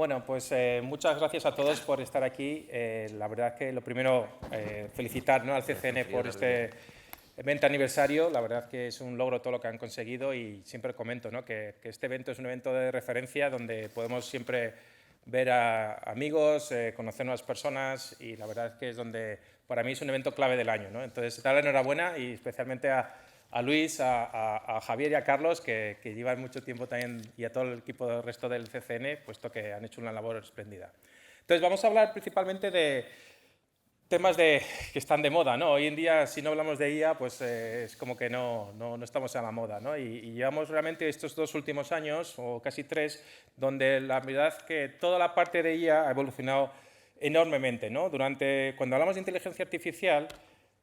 Bueno, pues muchas gracias a todos por estar aquí. La verdad que lo primero, felicitar, ¿no?, al CCN por este 20 aniversario. La verdad que es un logro todo lo que han conseguido y siempre comento, ¿no?, que este evento es un evento de referencia donde podemos siempre ver a amigos, conocer nuevas personas y la verdad que es donde para mí es un evento clave del año, ¿no? Entonces, dar la enhorabuena y especialmente a Luis, a Javier y a Carlos, que llevan mucho tiempo también, y a todo el equipo del resto del CCN, puesto que han hecho una labor espléndida. Entonces, vamos a hablar principalmente de temas que están de moda, ¿no? Hoy en día, si no hablamos de IA, pues es como que no estamos a la moda, ¿no? Y llevamos realmente estos 2 últimos años, o casi 3, donde la verdad que toda la parte de IA ha evolucionado enormemente, ¿no? Cuando hablamos de inteligencia artificial,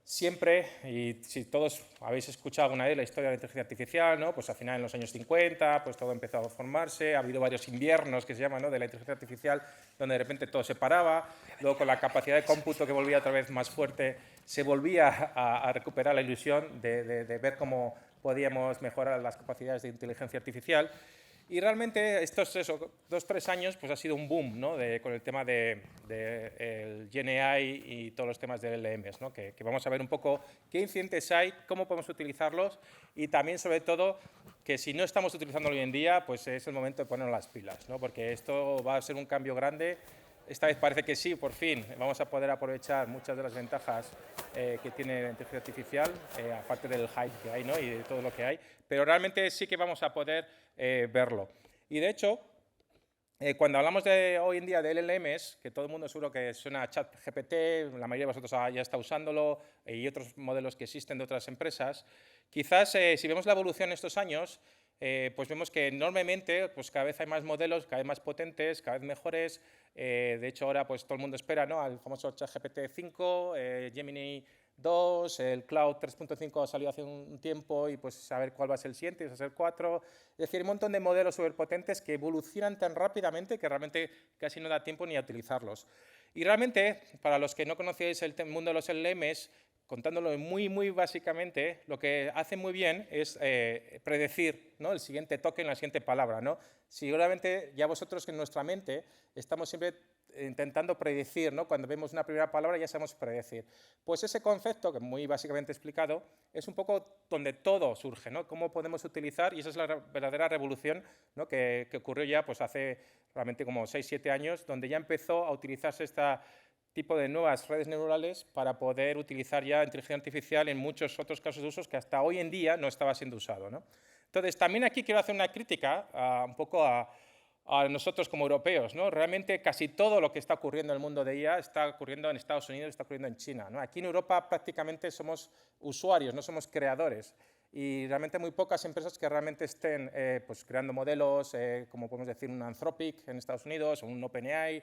siempre, y si todos habéis escuchado alguna vez la historia de la inteligencia artificial, ¿no?, pues al final en los años 50 pues todo empezó a formarse, ha habido varios inviernos que se llaman, ¿no?, de la inteligencia artificial, donde de repente todo se paraba, luego con la capacidad de cómputo que volvía otra vez más fuerte, se volvía a recuperar la ilusión de ver cómo podíamos mejorar las capacidades de inteligencia artificial. Y realmente estos 2-3 años pues ha sido un boom, ¿no?, con el tema el GenAI y todos los temas de LLMs, ¿no?, que vamos a ver un poco qué incidentes hay, cómo podemos utilizarlos y también, sobre todo, que si no estamos utilizándolo hoy en día, pues es el momento de ponernos las pilas, ¿no?, porque esto va a ser un cambio grande. Esta vez parece que sí, por fin, vamos a poder aprovechar muchas de las ventajas que tiene la inteligencia artificial, aparte del hype que hay, ¿no?, y de todo lo que hay, pero realmente sí que vamos a poder verlo. Y de hecho, cuando hablamos hoy en día de LLMs, que todo el mundo seguro que suena a ChatGPT, la mayoría de vosotros ya está usándolo, y otros modelos que existen de otras empresas, quizás si vemos la evolución en estos años, pues vemos que enormemente pues cada vez hay más modelos, cada vez más potentes, cada vez mejores. De hecho, ahora pues todo el mundo espera, ¿no?, al famoso ChatGPT 5, Gemini 2, el Cloud 3.5 ha salido hace un tiempo y pues saber cuál va a ser el siguiente, va a ser 4. Es decir, un montón de modelos superpotentes que evolucionan tan rápidamente que realmente casi no da tiempo ni a utilizarlos. Y realmente, para los que no conocéis el mundo de los LLMs, contándolo muy básicamente, lo que hace muy bien es predecir, ¿no?, el siguiente token, la siguiente palabra, ¿no? Si realmente ya vosotros en nuestra mente estamos siempre intentando predecir, ¿no?, cuando vemos una primera palabra ya sabemos predecir. Pues ese concepto, que muy básicamente explicado, es un poco donde todo surge, ¿no?, cómo podemos utilizar, y esa es la verdadera revolución, ¿no?, que ocurrió ya pues hace realmente como 6-7 años, donde ya empezó a utilizarse este tipo de nuevas redes neuronales para poder utilizar ya inteligencia artificial en muchos otros casos de usos que hasta hoy en día no estaba siendo usado, ¿no? Entonces, también aquí quiero hacer una crítica un poco a nosotros como europeos, ¿no? Realmente casi todo lo que está ocurriendo en el mundo de IA está ocurriendo en Estados Unidos, está ocurriendo en China, ¿no? Aquí en Europa prácticamente somos usuarios, no somos creadores. Y realmente muy pocas empresas que realmente estén pues creando modelos, como podemos decir un Anthropic en Estados Unidos, o un OpenAI,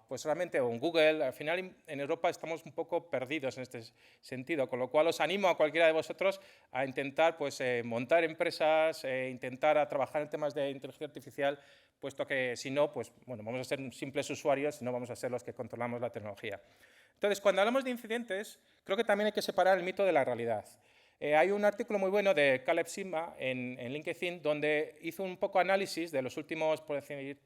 pues realmente un Google. Al final en Europa estamos un poco perdidos en este sentido, con lo cual os animo a cualquiera de vosotros a intentar pues, montar empresas, intentar a trabajar en temas de inteligencia artificial, puesto que si no, pues bueno, vamos a ser simples usuarios y no vamos a ser los que controlamos la tecnología. Entonces, cuando hablamos de incidentes, creo que también hay que separar el mito de la realidad. Hay un artículo muy bueno de Caleb Sigma en LinkedIn donde hizo un poco análisis de los últimos, por decir,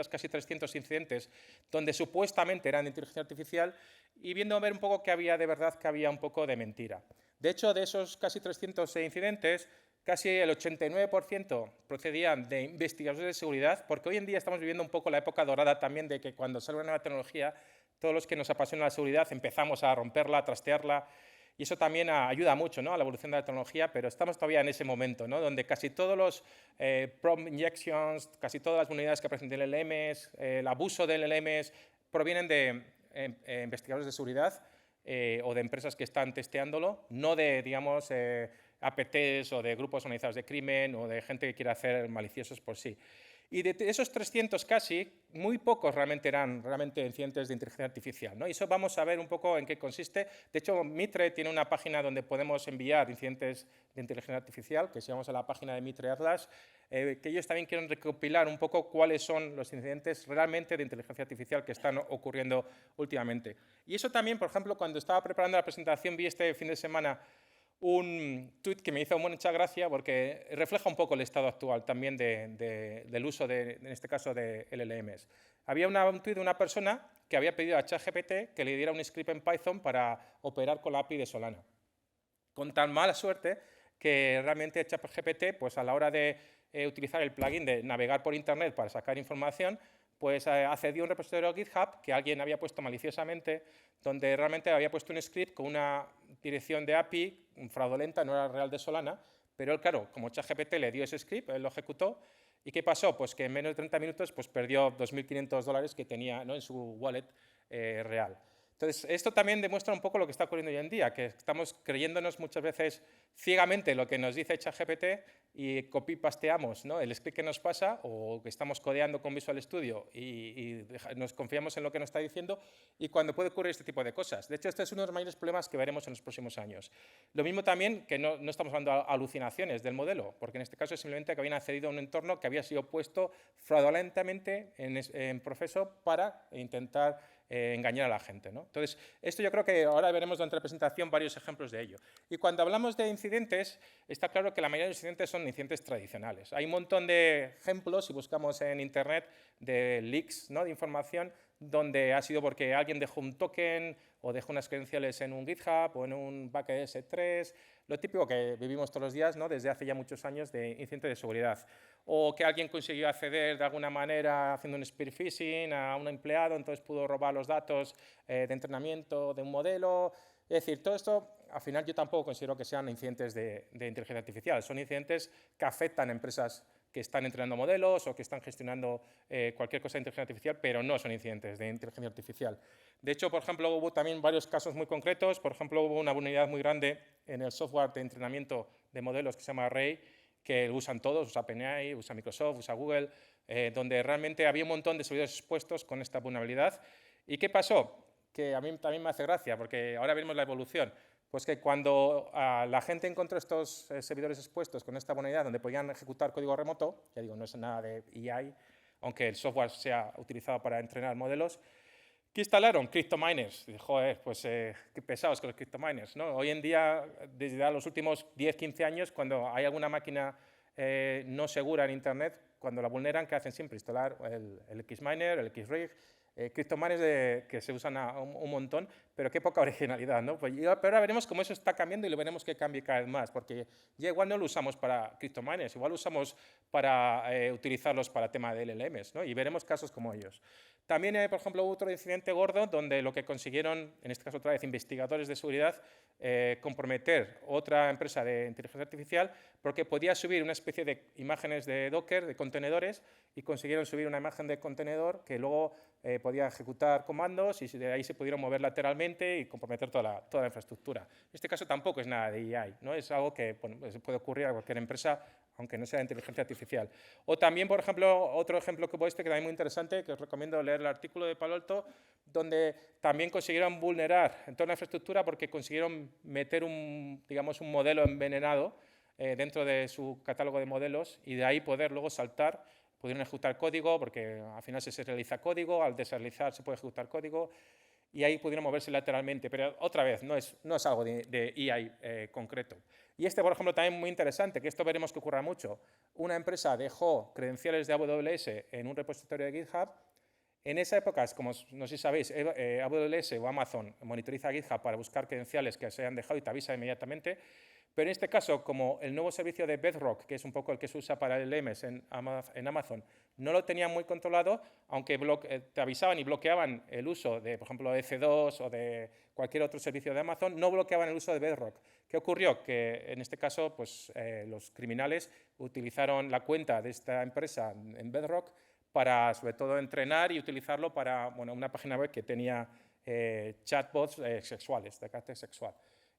casi 300 incidentes donde supuestamente eran de inteligencia artificial y viendo a ver un poco qué había de verdad, qué había un poco de mentira. De hecho, de esos casi 300 incidentes, casi el 89% procedían de investigadores de seguridad, porque hoy en día estamos viviendo un poco la época dorada también de que cuando sale una nueva tecnología, todos los que nos apasiona la seguridad empezamos a romperla, a trastearla. Y eso también ayuda mucho, ¿no?, a la evolución de la tecnología, pero estamos todavía en ese momento, ¿no?, donde casi todos los prompt injections, casi todas las vulnerabilidades que aparecen de LLMs, el abuso de LLMs, provienen de investigadores de seguridad o de empresas que están testeándolo, no de, digamos, APTs o de grupos organizados de crimen o de gente que quiere hacer maliciosos por sí. Y de esos 300 casi, muy pocos realmente eran incidentes de inteligencia artificial, ¿no? Y eso vamos a ver un poco en qué consiste. De hecho, Mitre tiene una página donde podemos enviar incidentes de inteligencia artificial, que si vamos a la página de Mitre Atlas, que ellos también quieren recopilar un poco cuáles son los incidentes realmente de inteligencia artificial que están ocurriendo últimamente. Y eso también, por ejemplo, cuando estaba preparando la presentación, vi este fin de semana un tuit que me hizo mucha gracia porque refleja un poco el estado actual también del uso, en este caso, de LLMs. Había un tuit de una persona que había pedido a ChatGPT que le diera un script en Python para operar con la API de Solana. Con tan mala suerte que realmente ChatGPT, pues a la hora de utilizar el plugin de navegar por Internet para sacar información, pues accedió a un repositorio GitHub que alguien había puesto maliciosamente, donde realmente había puesto un script con una dirección de API fraudulenta, no era real de Solana, pero él, claro, como ChatGPT le dio ese script, él lo ejecutó, ¿y qué pasó? Pues que en menos de 30 minutos pues perdió $2.500 que tenía, ¿no?, en su wallet real. Entonces, esto también demuestra un poco lo que está ocurriendo hoy en día, que estamos creyéndonos muchas veces ciegamente lo que nos dice ChatGPT y copy-pasteamos, ¿no?, el script que nos pasa, o que estamos codeando con Visual Studio y nos confiamos en lo que nos está diciendo, y cuando puede ocurrir este tipo de cosas. De hecho, este es uno de los mayores problemas que veremos en los próximos años. Lo mismo también que no estamos hablando de alucinaciones del modelo, porque en este caso es simplemente que habían accedido a un entorno que había sido puesto fraudulentamente en proceso para intentar engañar a la gente, ¿no? Entonces, esto yo creo que ahora veremos durante la presentación varios ejemplos de ello. Y cuando hablamos de incidentes, está claro que la mayoría de los incidentes son incidentes tradicionales. Hay un montón de ejemplos, si buscamos en Internet, de leaks, ¿no?, de información, donde ha sido porque alguien dejó un token o dejó unas credenciales en un GitHub o en un bucket S3, lo típico que vivimos todos los días, ¿no?, desde hace ya muchos años, de incidentes de seguridad. O que alguien consiguió acceder de alguna manera haciendo un spear phishing a un empleado, entonces pudo robar los datos de entrenamiento de un modelo. Es decir, todo esto, al final, yo tampoco considero que sean incidentes de inteligencia artificial. Son incidentes que afectan a empresas que están entrenando modelos o que están gestionando cualquier cosa de inteligencia artificial, pero no son incidentes de inteligencia artificial. De hecho, por ejemplo, hubo también varios casos muy concretos. Por ejemplo, hubo una vulnerabilidad muy grande en el software de entrenamiento de modelos que se llama Ray, que usan todos, usa OpenAI, usa Microsoft, usa Google, donde realmente había un montón de servidores expuestos con esta vulnerabilidad. ¿Y qué pasó? Que a mí también me hace gracia, porque ahora veremos la evolución. Pues que cuando la gente encontró estos servidores expuestos con esta vulnerabilidad donde podían ejecutar código remoto, ya digo, no es nada de AI, aunque el software sea utilizado para entrenar modelos, ¿qué instalaron? CryptoMiners. Joder, pues qué pesados con los CryptoMiners, ¿no? Hoy en día, desde los últimos 10, 15 años, cuando hay alguna máquina no segura en Internet, cuando la vulneran, ¿qué hacen siempre? Instalar el Xminer, el Xrig, CryptoMiners que se usan un montón, pero qué poca originalidad, ¿no? Pero ahora veremos cómo eso está cambiando y lo veremos que cambie cada vez más, porque ya igual no lo usamos para CryptoMiners, igual lo usamos para utilizarlos para tema de LLMs, ¿no? Y veremos casos como ellos. También, por ejemplo, hubo otro incidente gordo donde lo que consiguieron, en este caso otra vez investigadores de seguridad, comprometer otra empresa de inteligencia artificial porque podía subir una especie de imágenes de Docker, de contenedores, y consiguieron subir una imagen de contenedor que luego podía ejecutar comandos y de ahí se pudieron mover lateralmente y comprometer toda la infraestructura. En este caso tampoco es nada de AI, ¿no? Es algo que, bueno, pues puede ocurrir a cualquier empresa, aunque no sea de inteligencia artificial. O también, por ejemplo, otro ejemplo como este, que también es muy interesante, que os recomiendo leer el artículo de Palo Alto, donde también consiguieron vulnerar en toda la infraestructura porque consiguieron meter digamos, un modelo envenenado dentro de su catálogo de modelos y de ahí poder luego saltar. Pudieron ejecutar código porque al final se realiza código, al desrealizar se puede ejecutar código y ahí pudieron moverse lateralmente, pero otra vez no es algo de AI concreto. Y este, por ejemplo, también muy interesante, que esto veremos que ocurra mucho. Una empresa dejó credenciales de AWS en un repositorio de GitHub. En esa época, como no sé si sabéis, AWS o Amazon monitoriza GitHub para buscar credenciales que se hayan dejado y te avisa inmediatamente. Pero en este caso, como el nuevo servicio de Bedrock, que es un poco el que se usa para LLMs en Amazon, no lo tenían muy controlado, aunque te avisaban y bloqueaban el uso de, por ejemplo, EC2 o de cualquier otro servicio de Amazon, no bloqueaban el uso de Bedrock. ¿Qué ocurrió? Que en este caso, pues, los criminales utilizaron la cuenta de esta empresa en Bedrock para, sobre todo, entrenar y utilizarlo para, bueno, una página web que tenía chatbots sexuales, de carácter sexual.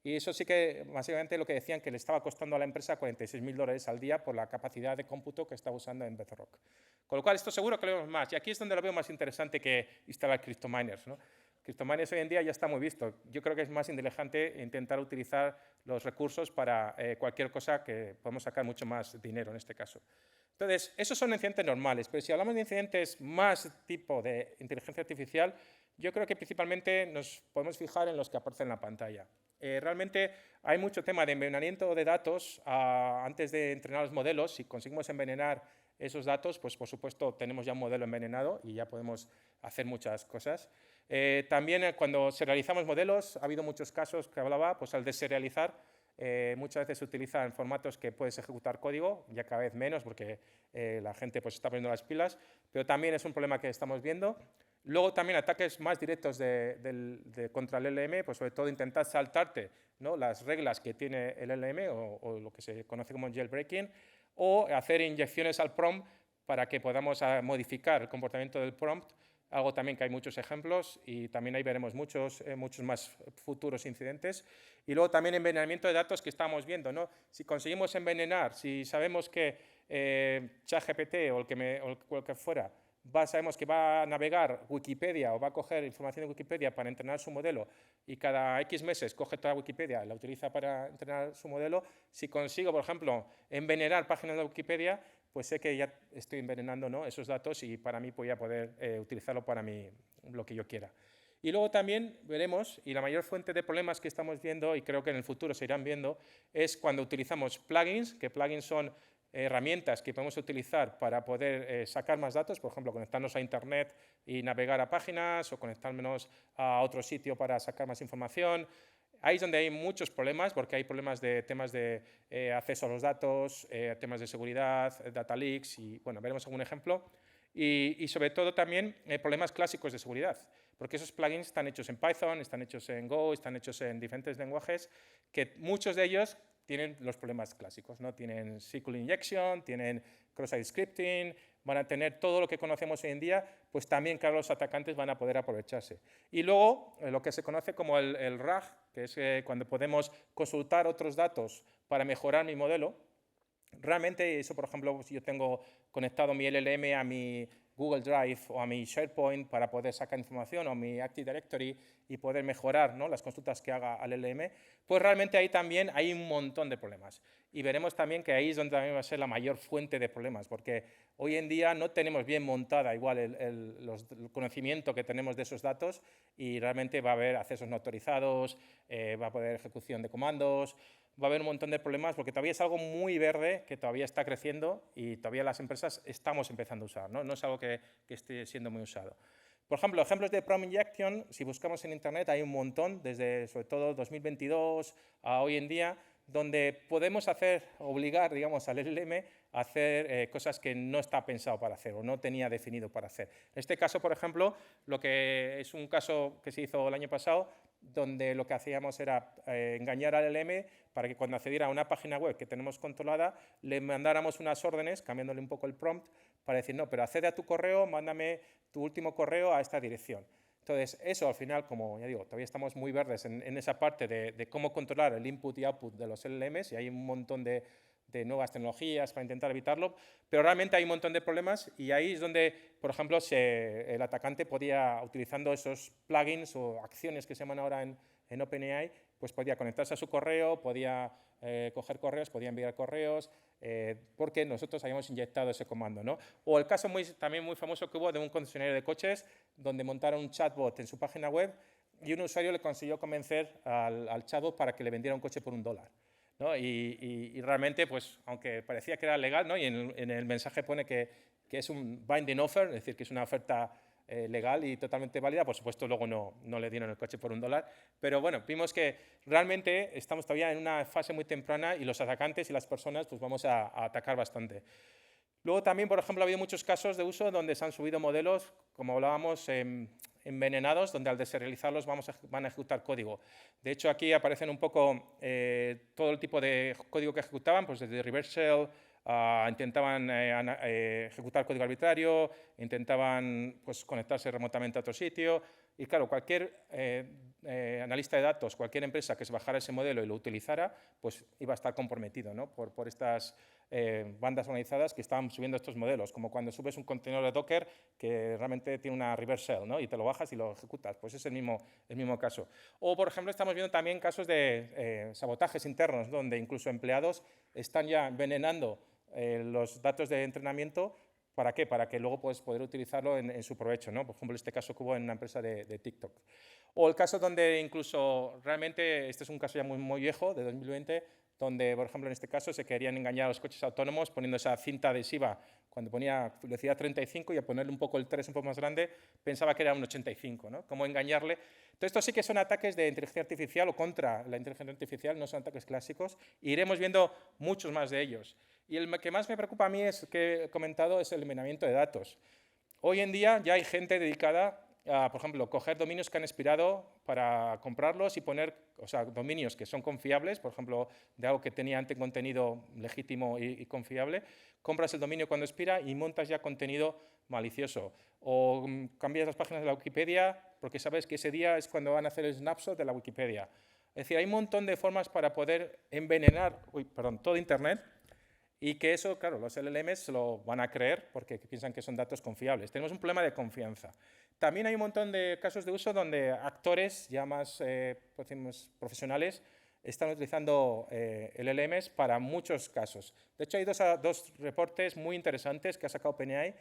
Y eso sí que, básicamente, lo que decían que le estaba costando a la empresa $46.000 al día por la capacidad de cómputo que estaba usando en Bedrock. Con lo cual, esto seguro que lo vemos más. Y aquí es donde lo veo más interesante que instalar CryptoMiners, ¿no? CryptoMiners hoy en día ya está muy visto. Yo creo que es más inteligente intentar utilizar los recursos para cualquier cosa que podemos sacar mucho más dinero en este caso. Entonces, esos son incidentes normales, pero si hablamos de incidentes más tipo de inteligencia artificial, Yo creo que principalmente nos podemos fijar en los que aparecen en la pantalla. Realmente hay mucho tema de envenenamiento de datos antes de entrenar los modelos. Si conseguimos envenenar esos datos, pues por supuesto tenemos ya un modelo envenenado y ya podemos hacer muchas cosas. También cuando serializamos modelos, ha habido muchos casos que hablaba, pues al deserializar, muchas veces se utilizan formatos que puedes ejecutar código, ya cada vez menos porque la gente pues, está poniendo las pilas, pero también es un problema que estamos viendo. Luego también ataques más directos contra el LLM, pues sobre todo intentar saltarte, ¿no?, las reglas que tiene el LLM o lo que se conoce como jailbreaking, o hacer inyecciones al prompt para que podamos modificar el comportamiento del prompt, algo también que hay muchos ejemplos y también ahí veremos muchos más futuros incidentes. Y luego también envenenamiento de datos que estamos viendo, ¿no? Si conseguimos envenenar, si sabemos que ChatGPT o el que fuera, sabemos que va a navegar Wikipedia o va a coger información de Wikipedia para entrenar su modelo y cada X meses coge toda Wikipedia y la utiliza para entrenar su modelo, si consigo, por ejemplo, envenenar páginas de Wikipedia, pues sé que ya estoy envenenando, ¿no?, esos datos y para mí voy a poder utilizarlo para lo que yo quiera. Y luego también veremos, y la mayor fuente de problemas que estamos viendo, y creo que en el futuro se irán viendo, es cuando utilizamos plugins, que plugins son herramientas que podemos utilizar para poder sacar más datos, por ejemplo, conectarnos a Internet y navegar a páginas o conectarnos a otro sitio para sacar más información. Ahí es donde hay muchos problemas, porque hay problemas de temas de acceso a los datos, temas de seguridad, data leaks, y bueno, veremos algún ejemplo. Y sobre todo también problemas clásicos de seguridad, porque esos plugins están hechos en Python, están hechos en Go, están hechos en diferentes lenguajes, que muchos de ellos tienen los problemas clásicos, ¿no? Tienen SQL injection, tienen cross-site scripting, van a tener todo lo que conocemos hoy en día, pues también, claro, los atacantes van a poder aprovecharse. Y luego, lo que se conoce como el RAG, que es cuando podemos consultar otros datos para mejorar mi modelo. Realmente eso, por ejemplo, si yo tengo conectado mi LLM a mi Google Drive o a mi SharePoint para poder sacar información o mi Active Directory y poder mejorar, ¿no?, las consultas que haga al LLM, pues realmente ahí también hay un montón de problemas. Y veremos también que ahí es donde también va a ser la mayor fuente de problemas, porque hoy en día no tenemos bien montada igual el conocimiento que tenemos de esos datos y realmente va a haber accesos no autorizados, va a haber ejecución de comandos, va a haber un montón de problemas porque todavía es algo muy verde que todavía está creciendo y todavía las empresas estamos empezando a usar, ¿no? No es algo que esté siendo muy usado. Por ejemplo, ejemplos de prompt injection, si buscamos en Internet hay un montón, desde sobre todo 2022 a hoy en día, donde podemos obligar, digamos, al LLM a hacer cosas que no está pensado para hacer o no tenía definido para hacer. En este caso, por ejemplo, lo que es un caso que se hizo el año pasado, donde lo que hacíamos era engañar al LLM para que cuando accediera a una página web que tenemos controlada, le mandáramos unas órdenes, cambiándole un poco el prompt, para decir, no, pero accede a tu correo, mándame tu último correo a esta dirección. Entonces, eso al final, como ya digo, todavía estamos muy verdes en esa parte de cómo controlar el input y output de los LLMs y hay un montón de nuevas tecnologías para intentar evitarlo, pero realmente hay un montón de problemas y ahí es donde, por ejemplo, el atacante podía, utilizando esos plugins o acciones que se llaman ahora en OpenAI, pues podía conectarse a su correo, podía coger correos, podía enviar correos, porque nosotros habíamos inyectado ese comando, ¿no? O el caso también muy famoso que hubo de un concesionario de coches donde montaron un chatbot en su página web y un usuario le consiguió convencer al chatbot para que le vendiera un coche por $1. ¿No? Y realmente, pues, aunque parecía que era legal, ¿no?, y en el mensaje pone que es un binding offer, es decir, que es una oferta legal y totalmente válida, por supuesto luego no le dieron el coche por $1, pero bueno, vimos que realmente estamos todavía en una fase muy temprana y los atacantes y las personas pues vamos a atacar bastante. Luego también, por ejemplo, ha habido muchos casos de uso donde se han subido modelos, como hablábamos, envenenados, donde al deserializarlos van a ejecutar código. De hecho, aquí aparecen un poco todo el tipo de código que ejecutaban, pues desde reverse shell, intentaban ejecutar código arbitrario, intentaban pues, conectarse remotamente a otro sitio. Y claro, cualquier analista de datos, cualquier empresa que se bajara ese modelo y lo utilizara, pues iba a estar comprometido, ¿no?, por estas bandas organizadas que estaban subiendo estos modelos, como cuando subes un contenedor de Docker que realmente tiene una reverse shell, ¿no?, y te lo bajas y lo ejecutas, pues es el mismo caso. O, por ejemplo, estamos viendo también casos de sabotajes internos, donde incluso empleados están ya envenenando los datos de entrenamiento ¿Para qué? Para que luego puedas poder utilizarlo en su provecho, ¿no? Por ejemplo, este caso que hubo en una empresa de TikTok. O el caso donde incluso realmente, este es un caso ya muy viejo, de 2020, donde, por ejemplo, en este caso se querían engañar a los coches autónomos poniendo esa cinta adhesiva. Cuando ponía velocidad 35 y a ponerle un poco el 3 un poco más grande, pensaba que era un 85, ¿no? Cómo engañarle. Entonces, estos sí que son ataques de inteligencia artificial o contra la inteligencia artificial, no son ataques clásicos, y iremos viendo muchos más de ellos. Y el que más me preocupa a mí, que he comentado, es el envenenamiento de datos. Hoy en día ya hay gente dedicada a, por ejemplo, coger dominios que han expirado para comprarlos y poner, o sea, dominios que son confiables, por ejemplo, de algo que tenía antes contenido legítimo y confiable, compras el dominio cuando expira y montas ya contenido malicioso. O cambias las páginas de la Wikipedia porque sabes que ese día es cuando van a hacer el snapshot de la Wikipedia. Es decir, hay un montón de formas para poder envenenar todo Internet. Y que eso, claro, los LLMs se lo van a creer porque piensan que son datos confiables. Tenemos un problema de confianza. También hay un montón de casos de uso donde actores ya más profesionales están utilizando LLMs para muchos casos. De hecho, hay dos reportes muy interesantes que ha sacado OpenAI,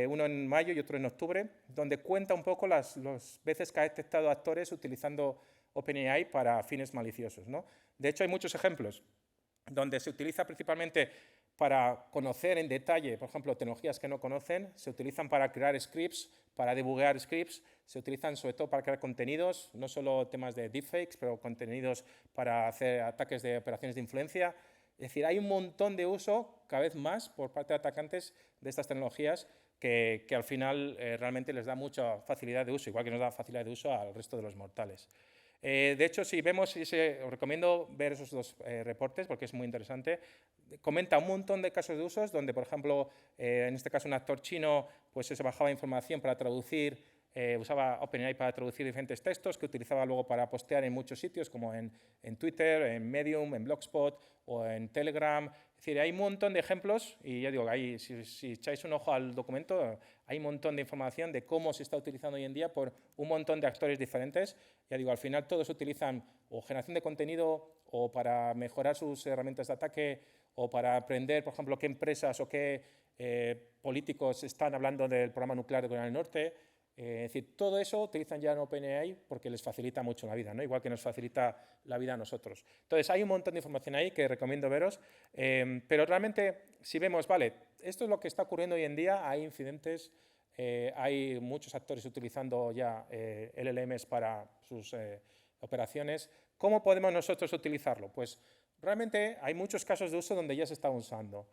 uno en mayo y otro en octubre, donde cuenta un poco las veces que ha detectado actores utilizando OpenAI para fines maliciosos, ¿no? De hecho, hay muchos ejemplos donde se utiliza principalmente para conocer en detalle, por ejemplo, tecnologías que no conocen, se utilizan para crear scripts, para debugar scripts, se utilizan sobre todo para crear contenidos, no solo temas de deepfakes, pero contenidos para hacer ataques de operaciones de influencia. Es decir, hay un montón de uso, cada vez más, por parte de atacantes de estas tecnologías que al final realmente les da mucha facilidad de uso, igual que nos da facilidad de uso al resto de los mortales. De hecho, si vemos, os recomiendo ver esos dos reportes porque es muy interesante. Comenta un montón de casos de usos donde, por ejemplo, en este caso un actor chino pues se bajaba información para traducir, usaba OpenAI para traducir diferentes textos que utilizaba luego para postear en muchos sitios como en Twitter, en Medium, en Blogspot o en Telegram. Es decir, hay un montón de ejemplos y ya digo, si echáis un ojo al documento, hay un montón de información de cómo se está utilizando hoy en día por un montón de actores diferentes. Ya digo, al final todos utilizan o generación de contenido o para mejorar sus herramientas de ataque o para aprender, por ejemplo, qué empresas o qué políticos están hablando del programa nuclear de Corea del Norte. Es decir, todo eso utilizan ya en OpenAI porque les facilita mucho la vida, ¿no? Igual que nos facilita la vida a nosotros. Entonces, hay un montón de información ahí que recomiendo veros, pero realmente, si vemos, vale, esto es lo que está ocurriendo hoy en día, hay incidentes, hay muchos actores utilizando ya LLMs para sus operaciones. ¿Cómo podemos nosotros utilizarlo? Pues realmente hay muchos casos de uso donde ya se está usando.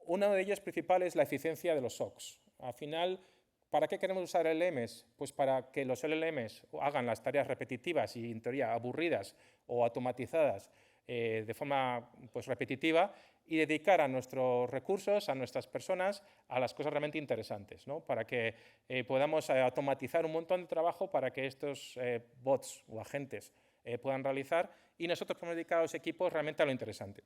Uno de ellos principal es la eficiencia de los SOCs. Al final, ¿para qué queremos usar LLMs? Pues para que los LLMs hagan las tareas repetitivas y, en teoría, aburridas o automatizadas de forma pues, repetitiva y dedicar a nuestros recursos, a nuestras personas, a las cosas realmente interesantes, ¿no? Para que podamos automatizar un montón de trabajo para que estos bots o agentes puedan realizar y nosotros podemos dedicar a los equipos realmente a lo interesante.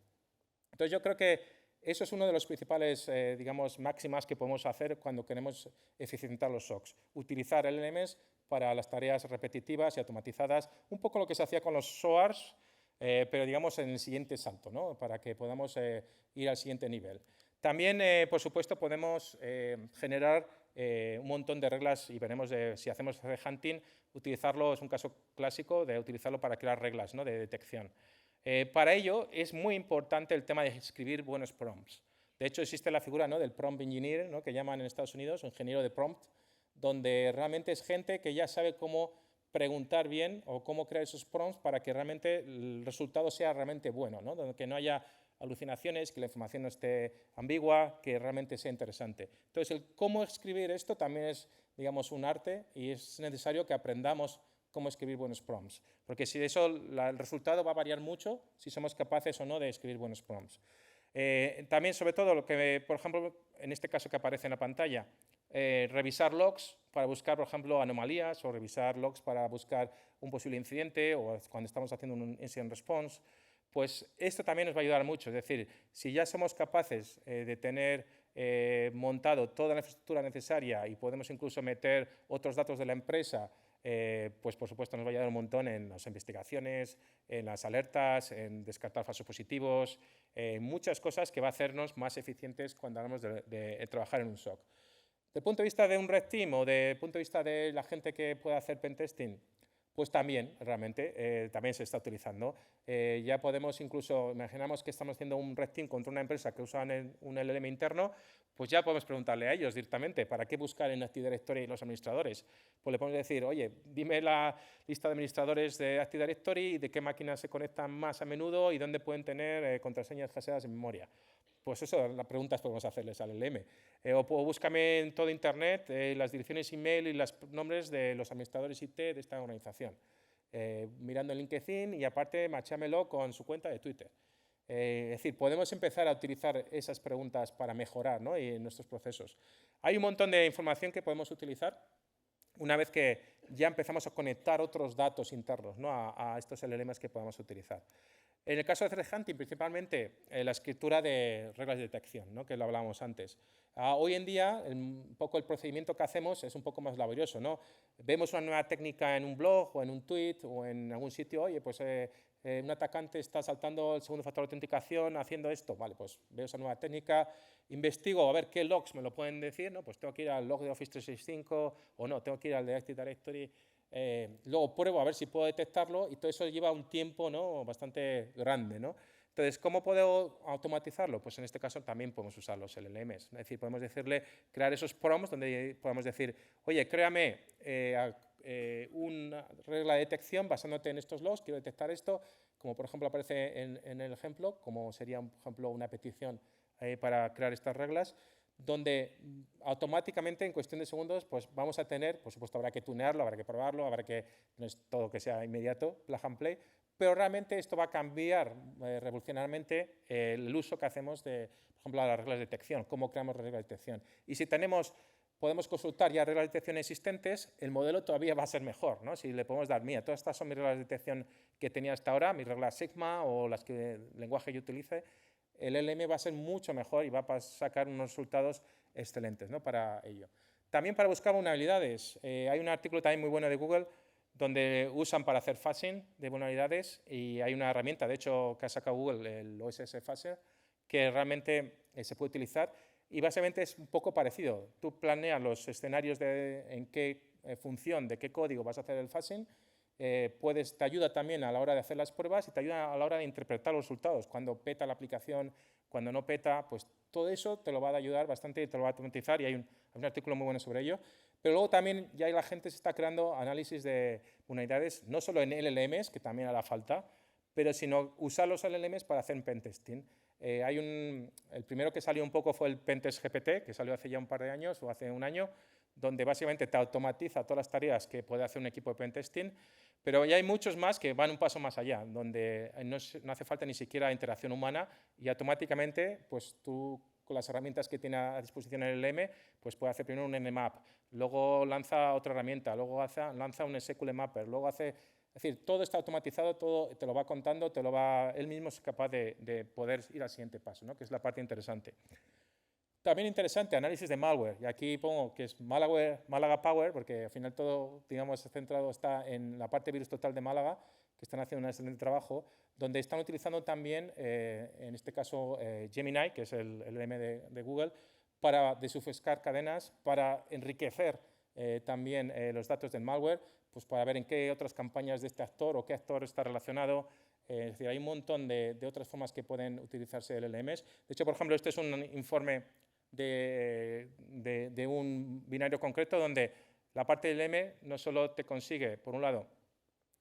Entonces, yo creo que eso es uno de los principales, digamos, máximas que podemos hacer cuando queremos eficientar los SOCs. Utilizar LLMs para las tareas repetitivas y automatizadas, un poco lo que se hacía con los SOARs, pero digamos en el siguiente salto, ¿no? Para que podamos ir al siguiente nivel. También, por supuesto, podemos generar un montón de reglas y veremos si hacemos hunting, utilizarlo, es un caso clásico de utilizarlo para crear reglas, ¿no? De detección. Para ello es muy importante el tema de escribir buenos prompts. De hecho, existe la figura, ¿no? Del prompt engineer, ¿no? Que llaman en Estados Unidos, ingeniero de prompt, donde realmente es gente que ya sabe cómo preguntar bien o cómo crear esos prompts para que realmente el resultado sea realmente bueno, ¿no? Donde que no haya alucinaciones, que la información no esté ambigua, que realmente sea interesante. Entonces, el cómo escribir esto también es, digamos, un arte y es necesario que aprendamos cómo escribir buenos prompts, porque si eso, el resultado va a variar mucho si somos capaces o no de escribir buenos prompts. También, sobre todo, lo que, por ejemplo, en este caso que aparece en la pantalla, revisar logs para buscar, por ejemplo, anomalías o revisar logs para buscar un posible incidente o cuando estamos haciendo un incident response, pues esto también nos va a ayudar mucho. Es decir, si ya somos capaces de tener montado toda la infraestructura necesaria y podemos incluso meter otros datos de la empresa pues por supuesto nos va a ayudar un montón en las investigaciones, en las alertas, en descartar falsos positivos, muchas cosas que va a hacernos más eficientes cuando hablamos de trabajar en un SOC. Desde el punto de vista de un red team o desde el punto de vista de la gente que puede hacer pentesting, pues también, realmente, también se está utilizando. Ya podemos incluso, imaginamos que estamos haciendo un red team contra una empresa que usa un LLM interno, pues ya podemos preguntarle a ellos directamente, ¿para qué buscar en Active Directory los administradores? Pues le podemos decir, oye, dime la lista de administradores de Active Directory y de qué máquinas se conectan más a menudo y dónde pueden tener contraseñas haseadas en memoria. Pues eso, las preguntas podemos hacerles al LM. O búscame en todo Internet las direcciones email y los nombres de los administradores IT de esta organización. Mirando el LinkedIn y aparte machámelo con su cuenta de Twitter. Es decir, podemos empezar a utilizar esas preguntas para mejorar, ¿no? Y en nuestros procesos. Hay un montón de información que podemos utilizar una vez que ya empezamos a conectar otros datos internos, ¿no? a estos LLMs que podamos utilizar. En el caso de Threat Hunting, principalmente la escritura de reglas de detección, ¿no? Que lo hablábamos antes. Hoy en día, un poco el procedimiento que hacemos es un poco más laborioso, ¿no? Vemos una nueva técnica en un blog o en un tweet o en algún sitio, oye, pues un atacante está saltando el segundo factor de autenticación haciendo esto, vale, pues veo esa nueva técnica, investigo a ver qué logs me lo pueden decir, ¿no? Pues tengo que ir al log de Office 365 o no, tengo que ir al de Active Directory. Luego pruebo a ver si puedo detectarlo y todo eso lleva un tiempo, ¿no? Bastante grande, ¿no? Entonces, ¿cómo puedo automatizarlo? Pues en este caso también podemos usar los LLMs. Es decir, podemos decirle, crear esos prompts donde podemos decir, oye, créame una regla de detección basándote en estos logs, quiero detectar esto, como por ejemplo aparece en el ejemplo, como sería, por ejemplo, una petición para crear estas reglas, donde automáticamente en cuestión de segundos pues vamos a tener, por supuesto habrá que tunearlo, habrá que probarlo, habrá que, no es todo que sea inmediato, plug and play, pero realmente esto va a cambiar revolucionariamente el uso que hacemos de, por ejemplo, las reglas de detección, cómo creamos reglas de detección. Y si podemos consultar ya reglas de detección existentes, el modelo todavía va a ser mejor, ¿no? Si le podemos dar, mira, todas estas son mis reglas de detección que tenía hasta ahora, mis reglas Sigma o las que el lenguaje yo utilice, el LM va a ser mucho mejor y va a sacar unos resultados excelentes, ¿no? Para ello. También para buscar vulnerabilidades. Hay un artículo también muy bueno de Google donde usan para hacer phashing de vulnerabilidades y hay una herramienta, de hecho, que ha sacado Google, el OSS Phaser, que realmente se puede utilizar y básicamente es un poco parecido. Tú planeas los escenarios de en qué función, de qué código vas a hacer el phashing, te ayuda también a la hora de hacer las pruebas y te ayuda a la hora de interpretar los resultados. Cuando peta la aplicación, cuando no peta, pues todo eso te lo va a ayudar bastante y te lo va a automatizar y hay un artículo muy bueno sobre ello. Pero luego también ya la gente se está creando análisis de vulnerabilidades, no solo en LLMs, que también hará falta, pero sino usar los LLMs para hacer pentesting. El primero que salió un poco fue el Pentest GPT, que salió hace ya un par de años o hace un año, donde básicamente te automatiza todas las tareas que puede hacer un equipo de pentesting, pero ya hay muchos más que van un paso más allá, donde no hace falta ni siquiera interacción humana y automáticamente pues tú con las herramientas que tiene a disposición el LM, pues puede hacer primero un Nmap, luego lanza otra herramienta, luego lanza un SQL Mapper, luego hace... Es decir, todo está automatizado, todo te lo va contando, él mismo es capaz de poder ir al siguiente paso, ¿no? Que es la parte interesante. También interesante, análisis de malware. Y aquí pongo que es Málaga Power, porque al final todo, digamos, centrado está en la parte virus total de Málaga, que están haciendo un excelente trabajo, donde están utilizando también, en este caso, Gemini, que es el LM de Google, para desobfuscar cadenas, para enriquecer también los datos del malware, pues para ver en qué otras campañas de este actor o qué actor está relacionado. Es decir, hay un montón de otras formas que pueden utilizarse LLMs. De hecho, por ejemplo, este es un informe de un binario concreto donde la parte del M no solo te consigue, por un lado,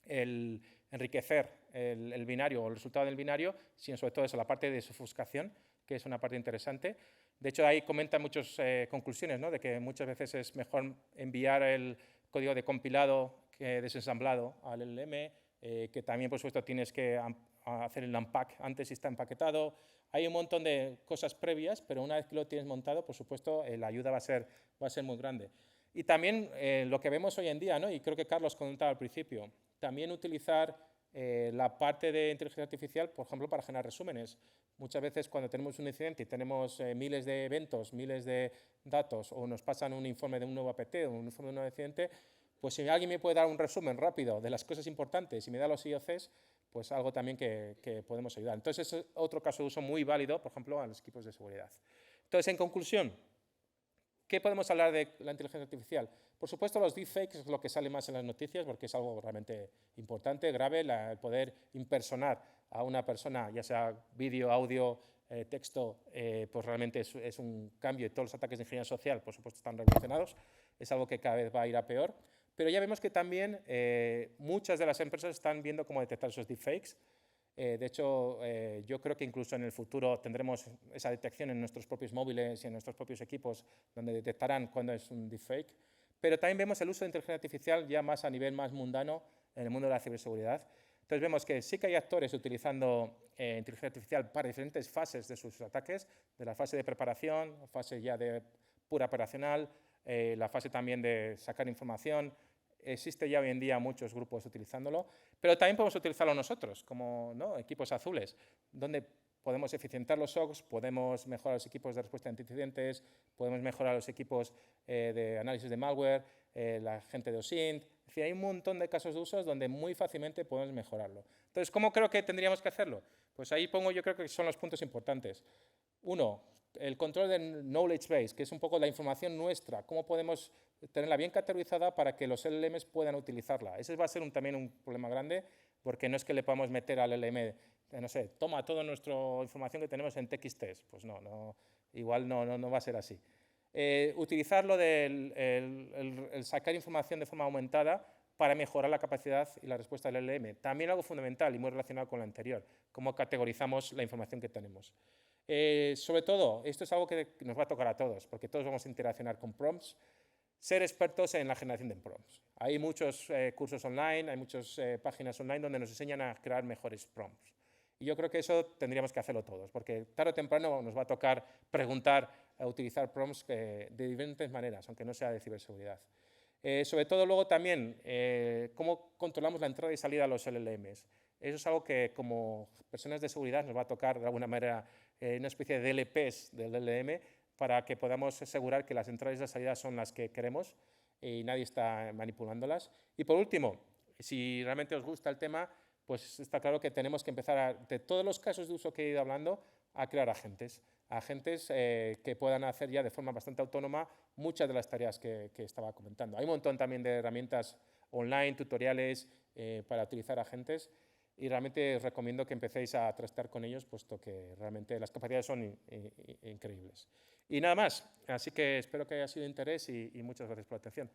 el enriquecer el binario o el resultado del binario, sino sobre todo eso, la parte de desofuscación, que es una parte interesante. De hecho, ahí comenta muchas conclusiones, ¿no? De que muchas veces es mejor enviar el código de compilado que desensamblado al LLM, que también, por supuesto, tienes que hacer el unpack antes si está empaquetado. Hay un montón de cosas previas, pero una vez que lo tienes montado, por supuesto, la ayuda va a ser muy grande. Y también lo que vemos hoy en día, ¿no? Y creo que Carlos comentaba al principio, también utilizar la parte de inteligencia artificial, por ejemplo, para generar resúmenes. Muchas veces cuando tenemos un incidente y tenemos miles de eventos, miles de datos, o nos pasan un informe de un nuevo APT o un informe de un nuevo incidente, Pues si alguien me puede dar un resumen rápido de las cosas importantes y me da los IOCs, pues algo también que podemos ayudar. Entonces, es otro caso de uso muy válido, por ejemplo, a los equipos de seguridad. Entonces, en conclusión, ¿qué podemos hablar de la inteligencia artificial? Por supuesto, los deepfakes es lo que sale más en las noticias porque es algo realmente importante, grave, el poder impersonar a una persona, ya sea vídeo, audio, texto, pues realmente es un cambio y todos los ataques de ingeniería social, por supuesto, están relacionados. Es algo que cada vez va a ir a peor. Pero ya vemos que también muchas de las empresas están viendo cómo detectar esos deepfakes. De hecho, yo creo que incluso en el futuro tendremos esa detección en nuestros propios móviles y en nuestros propios equipos, donde detectarán cuándo es un deepfake. Pero también vemos el uso de inteligencia artificial ya más a nivel más mundano en el mundo de la ciberseguridad. Entonces vemos que sí que hay actores utilizando inteligencia artificial para diferentes fases de sus ataques, de la fase de preparación, la fase ya de pura operacional, la fase también de sacar información. Existe ya hoy en día muchos grupos utilizándolo, pero también podemos utilizarlo nosotros, como equipos azules, donde podemos eficientar los SOCs, podemos mejorar los equipos de respuesta a incidentes, podemos mejorar los equipos de análisis de malware, la gente de OSINT. Es decir, hay un montón de casos de usos donde muy fácilmente podemos mejorarlo. Entonces, ¿cómo creo que tendríamos que hacerlo? Pues ahí pongo, yo creo que son los puntos importantes. Uno, el control del knowledge base, que es un poco la información nuestra, cómo podemos tenerla bien categorizada para que los LLMs puedan utilizarla. Ese va a ser también un problema grande, porque no es que le podamos meter al LLM, no sé, toma toda nuestra información que tenemos en TXTs. Pues no, igual no va a ser así. Utilizarlo del el sacar información de forma aumentada para mejorar la capacidad y la respuesta del LLM. También algo fundamental y muy relacionado con lo anterior, cómo categorizamos la información que tenemos. Sobre todo, esto es algo que nos va a tocar a todos, porque todos vamos a interaccionar con prompts, ser expertos en la generación de prompts. Hay muchos cursos online, hay muchas páginas online donde nos enseñan a crear mejores prompts. Y yo creo que eso tendríamos que hacerlo todos, porque tarde o temprano nos va a tocar preguntar a utilizar prompts de diferentes maneras, aunque no sea de ciberseguridad. Sobre todo luego también, cómo controlamos la entrada y salida de los LLMs. Eso es algo que como personas de seguridad nos va a tocar de alguna manera una especie de DLPs del LLM para que podamos asegurar que las entradas y las salidas son las que queremos y nadie está manipulándolas. Y por último, si realmente os gusta el tema, pues está claro que tenemos que empezar, de todos los casos de uso que he ido hablando, a crear agentes que puedan hacer ya de forma bastante autónoma muchas de las tareas que estaba comentando. Hay un montón también de herramientas online, tutoriales para utilizar agentes y realmente os recomiendo que empecéis a trastear con ellos, puesto que realmente las capacidades son increíbles. Y nada más, así que espero que haya sido de interés y muchas gracias por la atención.